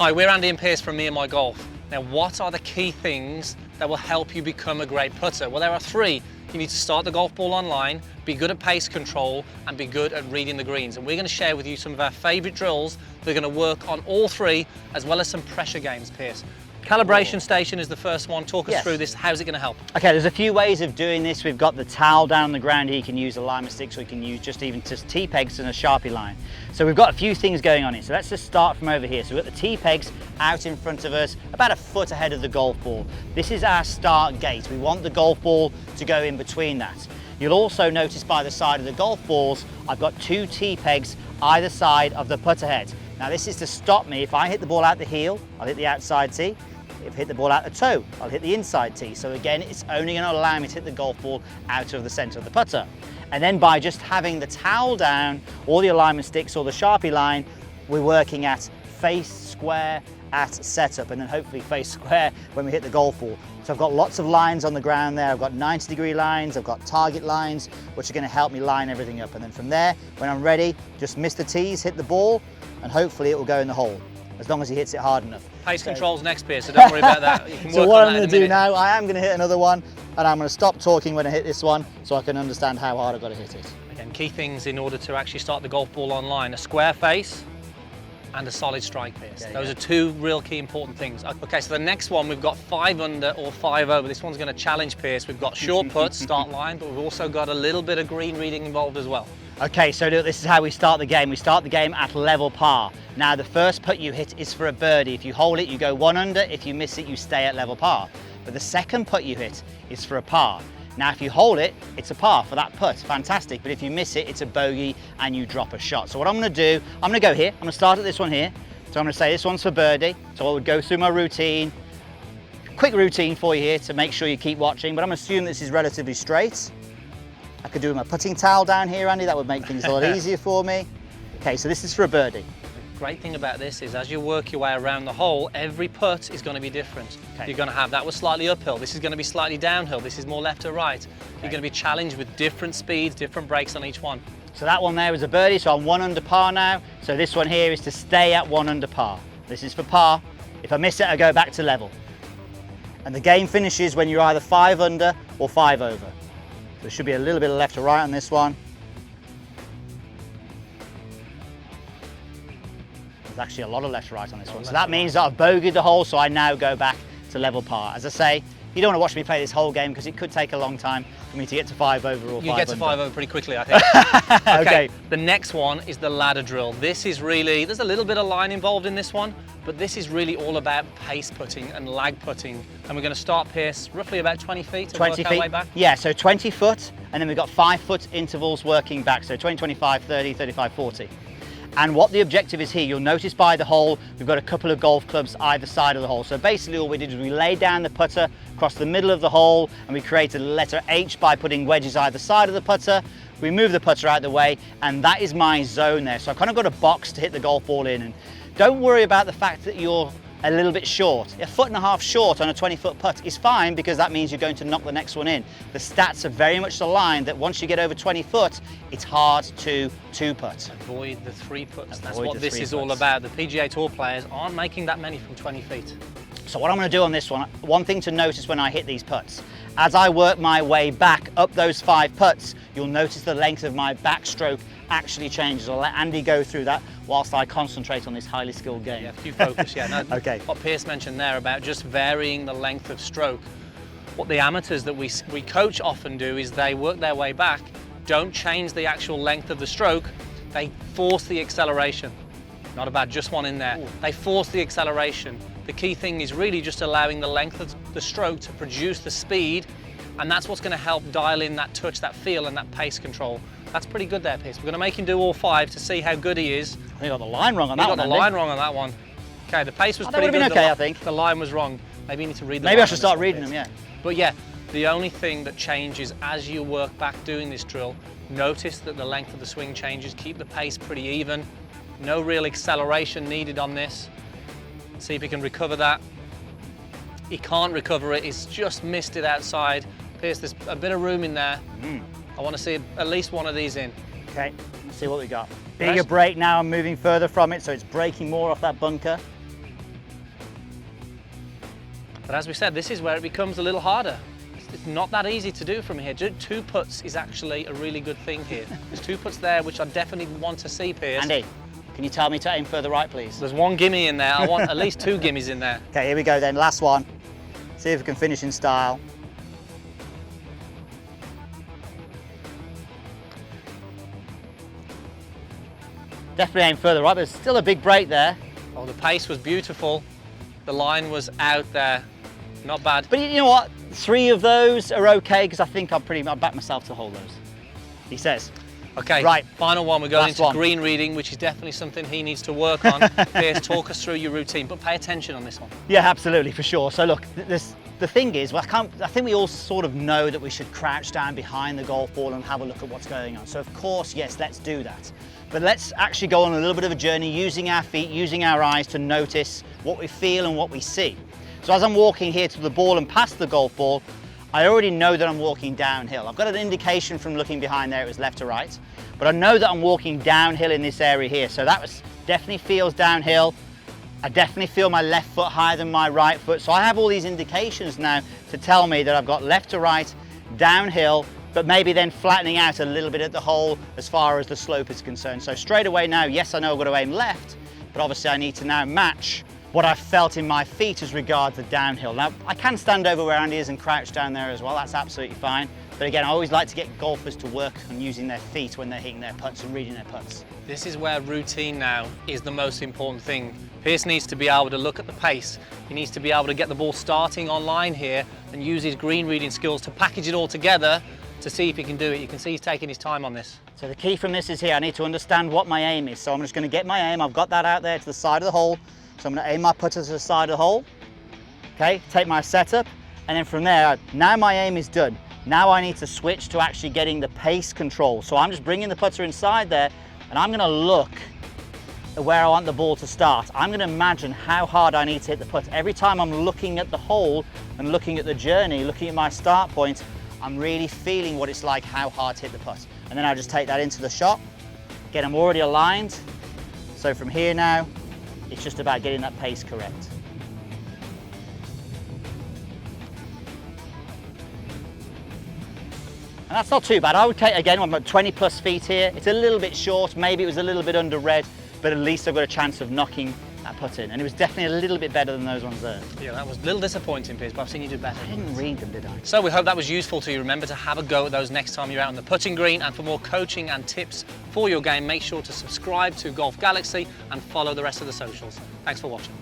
Hi, we're Andy and Pierce from Me and My Golf. Now, what are the key things that will help you become a great putter? Well, there are three. You need to start the golf ball online, be good at pace control, and be good at reading the greens. And we're going to share with you some of our favourite drills that are going to work on all three, as well as some pressure games, Pierce. Calibration station is the first one. Talk us through this. How's it going to help? Okay, there's a few ways of doing this. We've got the towel down on the ground here. You can use alignment sticks, or you can use just T-pegs and a Sharpie line. So we've got a few things going on here. So let's just start from over here. So we've got the T-pegs out in front of us, about a foot ahead of the golf ball. This is our start gate. We want the golf ball to go in between that. You'll also notice by the side of the golf balls, I've got two T-pegs either side of the putter head. Now this is to stop me. If I hit the ball out the heel, I'll hit the outside tee. If I hit the ball out the toe, I'll hit the inside tee. So again, it's only going to allow me to hit the golf ball out of the centre of the putter. And then by just having the towel down, or the alignment sticks, or the Sharpie line, we're working at face square at setup, and then hopefully face square when we hit the golf ball. So I've got lots of lines on the ground there. I've got 90-degree lines, I've got target lines, which are going to help me line everything up. And then from there, when I'm ready, just miss the tees, hit the ball, and hopefully it will go in the hole, as long as he hits it hard enough. Pace control's next, Pierce, so don't worry about that. You can So work what on I'm that going in to a do minute. now, I am going to hit another one, and I'm going to stop talking when I hit this one, so I can understand how hard I've got to hit it. Again, key things in order to actually start the golf ball online: a square face and a solid strike, Pierce. Those are two real key important things. Okay, so the next one, we've got 5 under or 5 over. This one's going to challenge Pierce. We've got short putts, start line, but we've also got a little bit of green reading involved as well. Okay, so this is how we start the game. We start the game at level par. Now the first putt you hit is for a birdie. If you hold it, you go 1 under. If you miss it, you stay at level par. But the second putt you hit is for a par. Now if you hold it, it's a par for that putt, fantastic. But if you miss it, it's a bogey and you drop a shot. So what I'm going to do, I'm going to go here. I'm going to start at this one here. So I'm going to say this one's for birdie. So I would go through my routine. Quick routine for you here to make sure you keep watching, but I'm going to assume this is relatively straight. I could do my putting towel down here, Andy. That would make things a lot easier for me. Okay, so this is for a birdie. The great thing about this is as you work your way around the hole, every putt is going to be different. Okay. You're going to have that was slightly uphill, this is going to be slightly downhill, this is more left or right. You're going to be challenged with different speeds, different breaks on each one. So that one there was a birdie, so I'm 1 under par now. So this one here is to stay at 1 under par. This is for par. If I miss it, I go back to level. And the game finishes when you're either 5 under or 5 over. There should be a little bit of left to right on this one. There's actually a lot of left to right on this one. So that means that I've bogeyed the hole, so I now go back to level par. As I say, you don't want to watch me play this whole game because it could take a long time for me to get to 5 over or 5 under. You get to 5 over pretty quickly, I think. Okay. The next one is the ladder drill. This is really, there's a little bit of line involved in this one, but this is really all about pace putting and lag putting. And we're going to start, Pierce, roughly about 20 feet to 20 work feet. our way back. Yeah, so 20 foot, and then we've got 5 foot intervals working back. So 20, 25, 30, 35, 40. And what the objective is here, you'll notice by the hole, we've got a couple of golf clubs either side of the hole. So basically all we did is we laid down the putter across the middle of the hole, and we created a letter H by putting wedges either side of the putter. We move the putter out of the way, and that is my zone there. So I've kind of got a box to hit the golf ball in. And don't worry about the fact that you're a little bit short. 1.5 foot short on a 20-foot putt is fine, because that means you're going to knock the next one in. The stats are very much aligned that once you get over 20 foot, it's hard to 2-putt. Avoid the 3 putts. That's Avoid what the this 3 is all putts. about. The PGA Tour players aren't making that many from 20 feet. So what I'm going to do on this one thing to notice when I hit these putts, as I work my way back up those 5 putts, you'll notice the length of my backstroke actually changes. I'll let Andy go through that whilst I concentrate on this highly skilled game. Yeah, if you focus, yeah. No, Okay. What Pierce mentioned there about just varying the length of stroke. What the amateurs that we coach often do is they work their way back, don't change the actual length of the stroke, they force the acceleration. Not about just one in there. Ooh. They force the acceleration. The key thing is really just allowing the length of the stroke to produce the speed, and that's what's going to help dial in that touch, that feel, and that pace control. That's pretty good there, Pierce. We're going to make him do all 5 to see how good he is. I think I got the line wrong on that one. You got the line wrong on that one. Okay, the pace was That pretty would have good. been okay, I think. The line was wrong. Maybe you need to read the Maybe line I should on start this one, reading Pierce. them, yeah. But yeah, the only thing that changes as you work back doing this drill, notice that the length of the swing changes, keep the pace pretty even. No real acceleration needed on this. See if he can recover that. He can't recover it, he's just missed it outside. Pierce, there's a bit of room in there. I want to see at least one of these in. Okay, let's see what we got. Bigger break now, I'm moving further from it, so it's breaking more off that bunker. But as we said, this is where it becomes a little harder. It's not that easy to do from here. Two putts is actually a really good thing here. There's 2 putts there, which I definitely want to see, Piers. Andy, can you tell me to aim further right, please? There's 1 gimme in there. I want at least 2 gimmies in there. Okay, here we go then, last one. See if we can finish in style. Definitely aim further right, but there's still a big break there. Oh, the pace was beautiful. The line was out there. Not bad. But you know what? 3 of those are okay because I think I'll back myself to hold those. He says. Okay, right. Final one. We're going Last into one. green reading, which is definitely something he needs to work on. Piers, talk us through your routine, but pay attention on this one. Yeah, absolutely, for sure. So look, the thing is, well, I think we all sort of know that we should crouch down behind the golf ball and have a look at what's going on. So of course, yes, let's do that. But let's actually go on a little bit of a journey using our feet, using our eyes to notice what we feel and what we see. So as I'm walking here to the ball and past the golf ball, I already know that I'm walking downhill. I've got an indication from looking behind there it was left to right, but I know that I'm walking downhill in this area here. So that definitely feels downhill. I definitely feel my left foot higher than my right foot. So I have all these indications now to tell me that I've got left to right, downhill, but maybe then flattening out a little bit at the hole as far as the slope is concerned. So straight away now, yes, I know I've got to aim left, but obviously I need to now match what I felt in my feet as regards the downhill. Now, I can stand over where Andy is and crouch down there as well, that's absolutely fine. But again, I always like to get golfers to work on using their feet when they're hitting their putts and reading their putts. This is where routine now is the most important thing. Piers needs to be able to look at the pace. He needs to be able to get the ball starting online here and use his green reading skills to package it all together to see if he can do it. You can see he's taking his time on this. So the key from this is here, I need to understand what my aim is. So I'm just going to get my aim. I've got that out there to the side of the hole. So I'm going to aim my putter to the side of the hole. Okay, take my setup, and then from there, now my aim is done. Now I need to switch to actually getting the pace control. So I'm just bringing the putter inside there, and I'm going to look at where I want the ball to start. I'm going to imagine how hard I need to hit the putt. Every time I'm looking at the hole and looking at the journey, looking at my start point, I'm really feeling what it's like, how hard to hit the putt. And then I just take that into the shot. Again, I'm already aligned. So from here now, it's just about getting that pace correct. And that's not too bad. I would take, again, I'm at 20 plus feet here. It's a little bit short, maybe it was a little bit under red, but at least I've got a chance of knocking that putt in. And it was definitely a little bit better than those ones there. Yeah, that was a little disappointing, Piers, but I've seen you do better. I didn't read them, did I? So we hope that was useful to you. Remember to have a go at those next time you're out on the putting green, and for more coaching and tips for your game, make sure to subscribe to Golf Galaxy and follow the rest of the socials. Thanks for watching.